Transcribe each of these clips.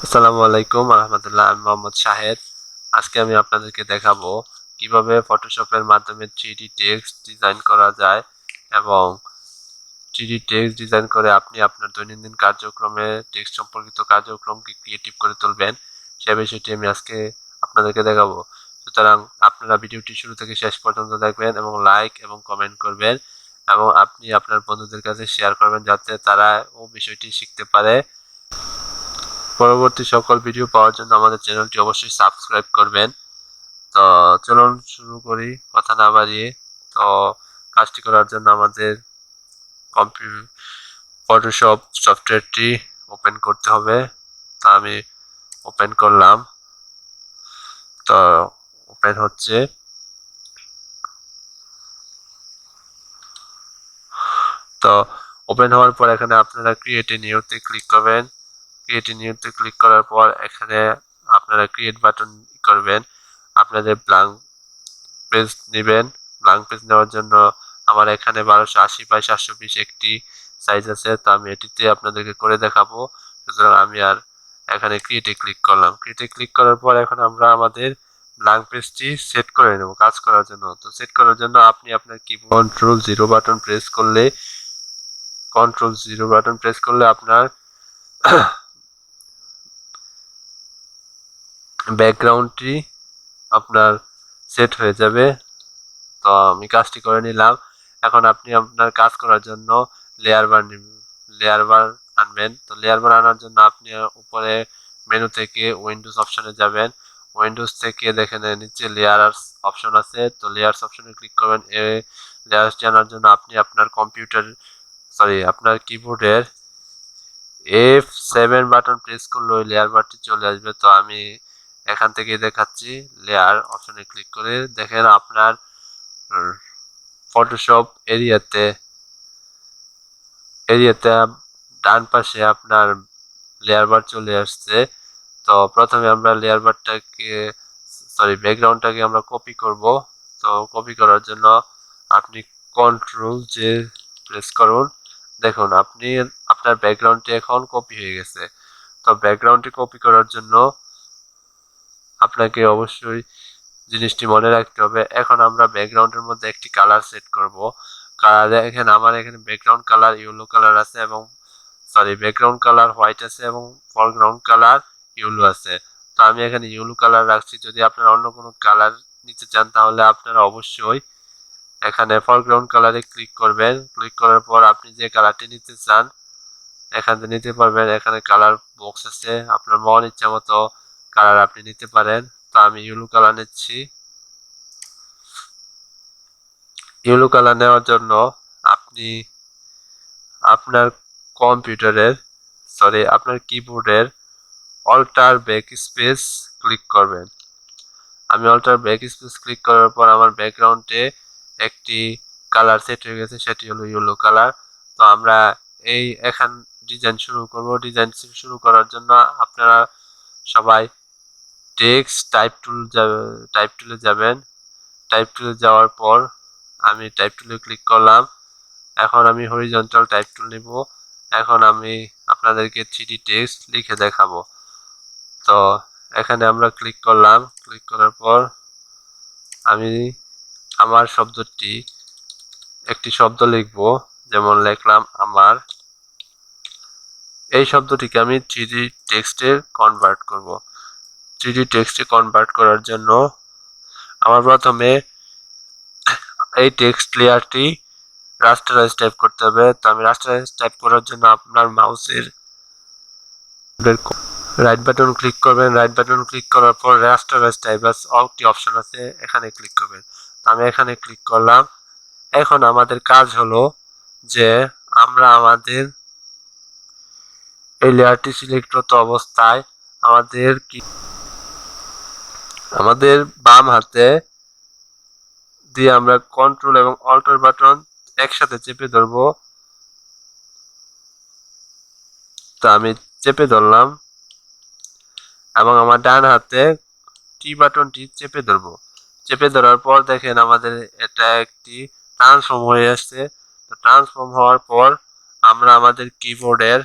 আসসালামু আলাইকুম রহমতুল্লাহ। আমি মোহাম্মদ শাহেদ। আজকে আমি আপনাদেরকে দেখাবো কিভাবে ফটোশপের মাধ্যমে 3D টেক্সট ডিজাইন করা যায় এবং 3D টেক্সট ডিজাইন করে আপনি আপনার দৈনন্দিন কার্যক্রমে টেক্সট সম্পর্কিত কার্যক্রমকে ক্রিয়েটিভ করে তুলবেন, সে বিষয়টি আমি আজকে আপনাদেরকে দেখাবো। সুতরাং আপনারা ভিডিওটি শুরু থেকে শেষ পর্যন্ত দেখবেন এবং লাইক এবং কমেন্ট করবেন এবং আপনি আপনার বন্ধুদের কাছে শেয়ার করবেন যাতে তারা ও বিষয়টি শিখতে পারে। পরবর্তী সকল ভিডিও পাওয়ার জন্য আমাদের চ্যানেলটি অবশ্যই সাবস্ক্রাইব করবেন। তো চলুন শুরু করি কথা না বাড়িয়ে। তো কাজটি করার জন্য আমাদের ফটোশপ সফটওয়্যারটি ওপেন করতে হবে। তো আমি ওপেন করলাম। তো ওপেন হচ্ছে। তো ওপেন হওয়ার পর এখানে আপনারা ক্রিয়েট এ নিউতে ক্লিক করবেন। ক্রিয়েট এ নিউতে ক্লিক করার পর এখানে আপনারা ক্রিয়েট বাটন করবেন। আপনাদের ব্ল্যাঙ্ক পেজ নেবেন। ব্ল্যাঙ্ক পেজ নেওয়ার জন্য আমার এখানে 1280 বাই 720 একটি সাইজ আছে। তো আমি এটিতে আপনাদেরকে করে দেখাবো। সুতরাং আমি আর এখানে ক্রিয়েটে ক্লিক করলাম। ক্রিয়েটে ক্লিক করার পর এখন আমরা আমাদের ব্ল্যাঙ্ক পেজটি সেট করে নেব কাজ করার জন্য। তো সেট করার জন্য আপনি আপনার keyboard control zero button press করলে আপনার ব্যাকগ্রাউন্ডটি আপনার সেট হয়ে যাবে। তো আমি কাজটি করে নিলাম। এখন আপনি আপনার কাজ করার জন্য লেয়ার বার আনবেন। তো লেয়ার বার আনার জন্য আপনি উপরে মেনু থেকে উইন্ডোজ অপশনে যাবেন। উইন্ডোজ থেকে দেখেন নিচে লেয়ার্স অপশন আছে। তো লেয়ার্স অপশনে ক্লিক করবেন। এই লেয়ার্সটি আনার জন্য আপনি আপনার কিবোর্ডের F7 বাটন প্রেস করলে ওই লেয়ার বারটি চলে আসবে। তো আমি এখান থেকে দেখাচ্ছি। লেয়ার অপশনে ক্লিক করে দেখেন আপনার ফটোশপ এরিয়াতে ডান পাশে আপনার লেয়ার বার চলে আসছে। তো প্রথমে আমরা ব্যাকগ্রাউন্ডটাকে আমরা কপি করব। তো কপি করার জন্য আপনি কন্ট্রোল প্রেস করুন। দেখুন আপনার ব্যাকগ্রাউন্ডটি এখন কপি হয়ে গেছে। তো ব্যাকগ্রাউন্ডটি কপি করার জন্য আপনাকে অবশ্যই জিনিসটি মনে রাখতে হবে। এখন আমরা ব্যাকগ্রাউন্ডের মধ্যে একটি কালার সেট করব। দেখেন আমার এখানে ব্যাকগ্রাউন্ড কালার ইয়েলো কালার আছে এবং ব্যাকগ্রাউন্ড কালার হোয়াইট আছে এবং ফরগ্রাউন্ড কালার ইয়েলো আছে। তো আমি এখানে ইয়েলো কালার রাখছি। যদি আপনারা অন্য কোনো কালার নিতে চান তাহলে আপনারা অবশ্যই এখানে ফরগ্রাউন্ড কালারে ক্লিক করবেন। ক্লিক করার পর আপনি যে কালারটি নিতে চান এখান থেকে নিতে পারবেন। এখানে কালার বক্স আছে, আপনার মন ইচ্ছা মতো কালার আপনি নিতে পারেন। তো আমি ইয়েলো কালার নিচ্ছি। ইয়েলো কালার নেওয়ার জন্য আপনি আপনার আপনার কিবোর্ডের অল্টার ব্যাক স্পেস ক্লিক করবেন। আমি অল্টার ব্যাক স্পেস ক্লিক করার পর আমার ব্যাকগ্রাউন্ডে একটি কালার সেট হয়ে গেছে, সেটি হলো ইয়েলো কালার। তো আমরা এখন ডিজাইন শুরু করব। ডিজাইন শুরু করার জন্য আপনারা সবাই টেক্সট টাইপ টুলে যাবেন। টাইপ টুলে যাওয়ার পর আমি টাইপ টুলে ক্লিক করলাম। এখন আমি হরিজন্টাল টাইপ টুল নিব। এখন আমি আপনাদেরকে 3D টেক্সট লিখে দেখাবো। তো এখানে আমরা ক্লিক করলাম। ক্লিক করার পর আমি আমার একটি শব্দ লিখব। যেমন লিখলাম আমার। এই শব্দটিকে আমি 3D টেক্সটে কনভার্ট করব। 3D টেক্সটে কনভার্ট করার জন্য আমার প্রথমে এই টেক্সট লেয়ারটি রাস্টারাইজ টাইপ করতে হবে। তো আমি রাস্টারাইজ টাইপ করার জন্য আপনার মাউসের রাইট বাটন ক্লিক করবেন। রাইট বাটন ক্লিক করার পর রাস্টারাইজ টাইপ একটি অপশন আছে, এখানে ক্লিক করবেন। তো আমি এখানে ক্লিক করলাম। এখন আমাদের কাজ হলো যে আমরা এই লেয়ারটি সিলেক্টরত অবস্থায় আমাদের বাম হাতে দিয়ে আমরা কন্ট্রোল এবং অল্টার বাটন একসাথে চেপে ধরবো। তো আমি চেপে ধরলাম এবং আমার ডান হাতে টি বাটনটি চেপে ধরবো। চেপে ধরার পর দেখেন আমাদের এটা একটি ট্রান্সফর্ম হয়ে আসছে। তো ট্রান্সফর্ম হওয়ার পর আমরা আমাদের কিবোর্ডের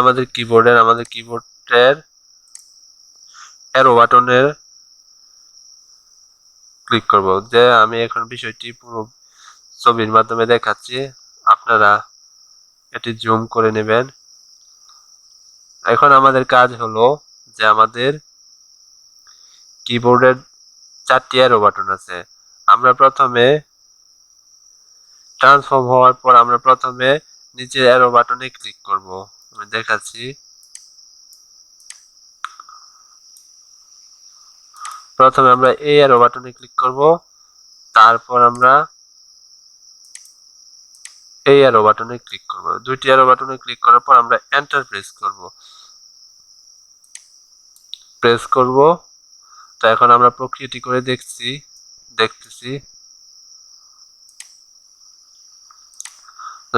আমাদের কিবোর্ডের অ্যারো বাটনের ক্লিক করব। যে আমি এখন বিষয়টি পুরো ছবির মাধ্যমে দেখাচ্ছি, আপনারা এটি জুম করে নেবেন। এখন আমাদের কাজ হলো যে আমাদের কিবোর্ডের 4টি অ্যারো বাটন আছে। আমরা প্রথমে ট্রান্সফর্ম হওয়ার পর আমরা প্রথমে নিচের অ্যারো বাটনে ক্লিক করব। আমি দেখাচ্ছি। প্রথমে আমরা এই অ্যারো বাটনে ক্লিক করব, তারপর আমরা এই অ্যারো বাটনে ক্লিক করব। দুইটি অ্যারো বাটনে ক্লিক করার পর আমরা এন্টার প্রেস করব। তো এখন আমরা প্রক্রিয়াটি করে দেখতেছি।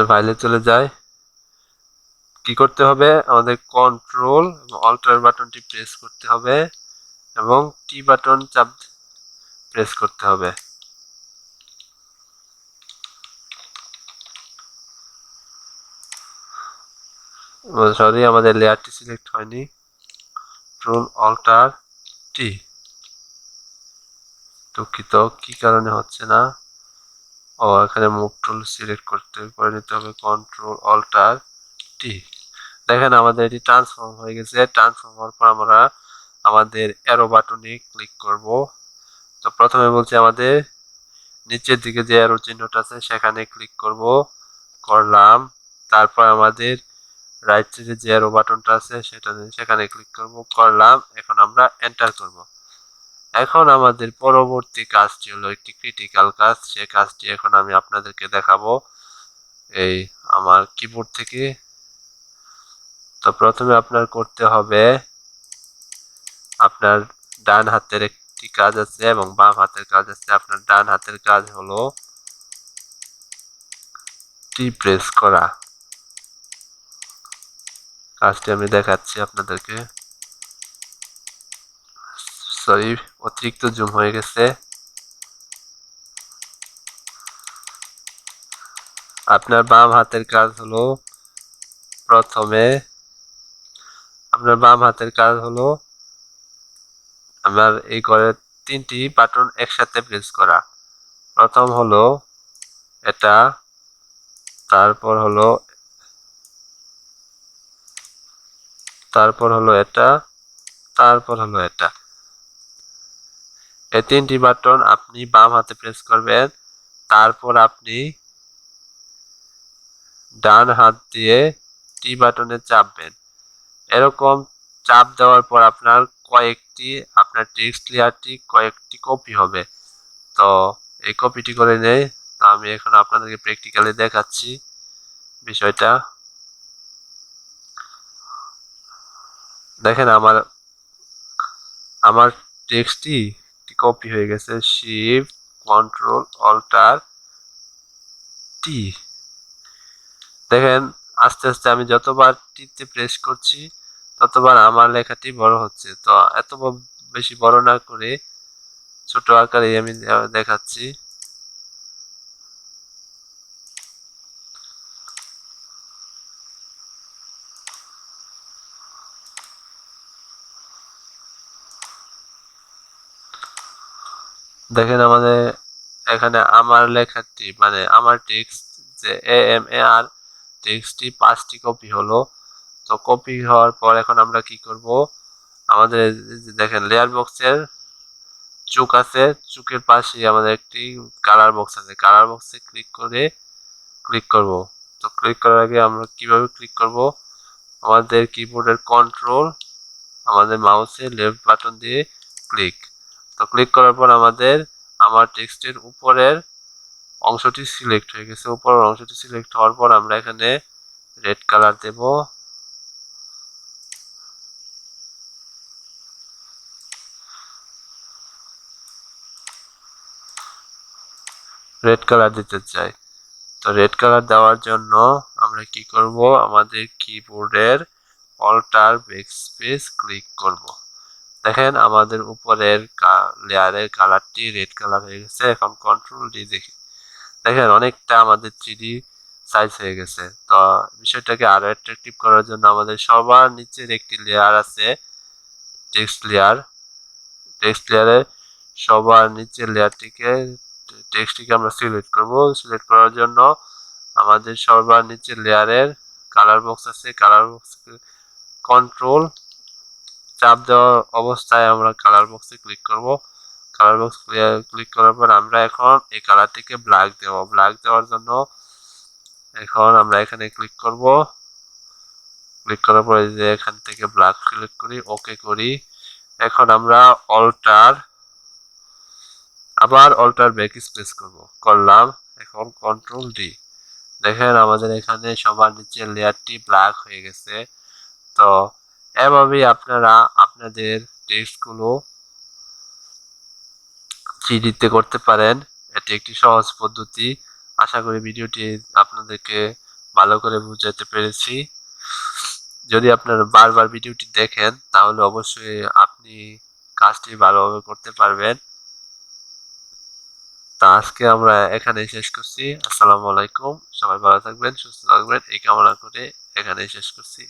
ফাইলে চলে যায়। কি করতে হবে, আমাদের কন্ট্রোল এবং অল্টার বাটনটি প্রেস করতে হবে এবং টি বাটন প্রেস করতে হবে। সরি, আমাদের লেয়ারটি সিলেক্ট হয়নি। কন্ট্রোল অল্টার টি, দুঃখিত, কি কারণে হচ্ছে না। ও, এখানে মুভ টুল সিলেক্ট করে নিতে হবে। কন্ট্রোল অল্টার টি। দেখেন আমাদের এটি ট্রান্সফর্ম হয়ে গেছে। ট্রান্সফর্ম হওয়ার পর আমরা আমাদের অ্যারো বাটনে ক্লিক করব। তো প্রথমে বলছি আমাদের নিচের দিকে যে অ্যারো চিহ্নটা আছে সেখানে ক্লিক করলাম। তারপর আমাদের রাইট সাইডে যে অ্যারো বাটনটা আছে সেখানে ক্লিক করলাম। এখন আমরা এন্টার করব। এখন আমাদের পরবর্তী কাজটি হলো একটি ক্রিটিক্যাল কাজ। সেই কাজটি এখন আমি আপনাদেরকে দেখাবো এই আমার কিবোর্ড থেকে। তো প্রথমে আপনার করতে হবে, আপনার ডান হাতের একটি কাজ আছে এবং বাম হাতের কাজ আছে। আপনার ডান হাতের কাজ হলো টি প্রেস করা। কাজটি আমি দেখাচ্ছি আপনাদেরকে। সরি, অতিরিক্ত জুম হয়ে গেছে। আপনার বাম হাতের কাজ হলো আমার এই ঘরের 3টি বাটন একসাথে প্রেস করা। প্রথম হলো এটা, তারপর হলো এটা, তারপর হলো এটা। এই 3টি বাটন আপনি বাম হাতে প্রেস করবেন। তারপর আপনি ডান হাত দিয়ে টি বাটনে চাপবেন। এরকম চাপ দেওয়ার পর আপনার টেক্সট লেয়ারটি কয়েকটি কপি হবে। তো এই কপিটি করে নেই। তো আমি এখন আপনাদেরকে প্র্যাকটিক্যালি দেখাচ্ছি বিষয়টা। দেখেন আমার টেক্সটটি কপি হয়ে গেছে। শিফট কন্ট্রোল অল্টার টি। দেখেন আস্তে আস্তে আমি যতবার টিতে প্রেস করছি ততবার আমার লেখাটি বড় হচ্ছে। তো এত বেশি বড় না করে ছোট আকারে আমি দেখাচ্ছি। দেখেন এখানে আমার লেখাটি মানে আমার টেক্সট যে AMAR টেক্সটটি 5টি কপি হলো। তো কপি হওয়ার পর এখন আমরা কি করব, আমাদের দেখেন লেয়ার বক্সের চোখ আছে, চোখের পাশে আমাদের একটি কালার বক্স আছে। কালার বক্সে ক্লিক করব। তো ক্লিক করার আগে আমরা কিভাবে ক্লিক করব, আমাদের কিবোর্ডের কন্ট্রোল, আমাদের মাউসের লেফট বাটন দিয়ে ক্লিক। তো ক্লিক করার পর আমার টেক্সটের উপরের অংশটি সিলেক্ট হয়ে গেছে। উপরের অংশটি সিলেক্ট হওয়ার পর আমরা এখানে রেড কালার দেব। রেড কালার দিতে চাই। তো রেড কালার দেওয়ার জন্য আমরা কি করব, আমাদের কিবোর্ডের অল্টার ব্যাকস্পেস ক্লিক করব। দেখেন আমাদের উপরের লেয়ারের কালারটি রেড কালার হয়ে গেছে। এখন কন্ট্রোল ডি দেখি, দেখেন অনেকটা আমাদের 3D সাইজ হয়ে গেছে। তো বিষয়টাকে আরো অ্যাট্রাকটিভ করার জন্য আমাদের সবার নিচের একটি লেয়ার আছে, টেক্সট লেয়ার। টেক্সট লেয়ারের সবার নিচের টেক্সটটিকে আমরা সিলেক্ট করব। সিলেক্ট করার জন্য আমাদের সবার নিচের লেয়ারের কালার বক্স আছে, কালার বক্স কন্ট্রোল চাপ দেওয়া অবস্থায় আমরা কালার বক্সে ক্লিক করব। কালার বক্স ক্লিক করার পর আমরা এখন এই কালারটিকে ব্ল্যাক দেব। ব্ল্যাক দেওয়ার জন্য এখন আমরা এখানে ক্লিক করব। ক্লিক করার পরে যে এখান থেকে ব্ল্যাক সিলেক্ট করি, ওকে করি। এখন আমরা আবার অল্টার ব্যাক স্পেস করলাম। এখন কন্ট্রোল ডি। দেখেন আমাদের এখানে সবার নিচে লেয়ারটি ব্ল্যাক হয়ে গেছে। তো এভাবেই আপনারা আপনাদের টেক্সটগুলো 3D-তে করতে পারেন। এটি একটি সহজ পদ্ধতি। আশা করি ভিডিওটি আপনাদেরকে ভালো করে বুঝাতে পেরেছি। যদি আপনারা বারবার ভিডিওটি দেখেন তাহলে অবশ্যই আপনি কাজটি ভালোভাবে করতে পারবেন। তা আজকে আমরা এখানেই শেষ করছি। আসসালামু আলাইকুম। সবাই ভালো থাকবেন, সুস্থ থাকবেন এই কামনা করে এখানেই শেষ করছি।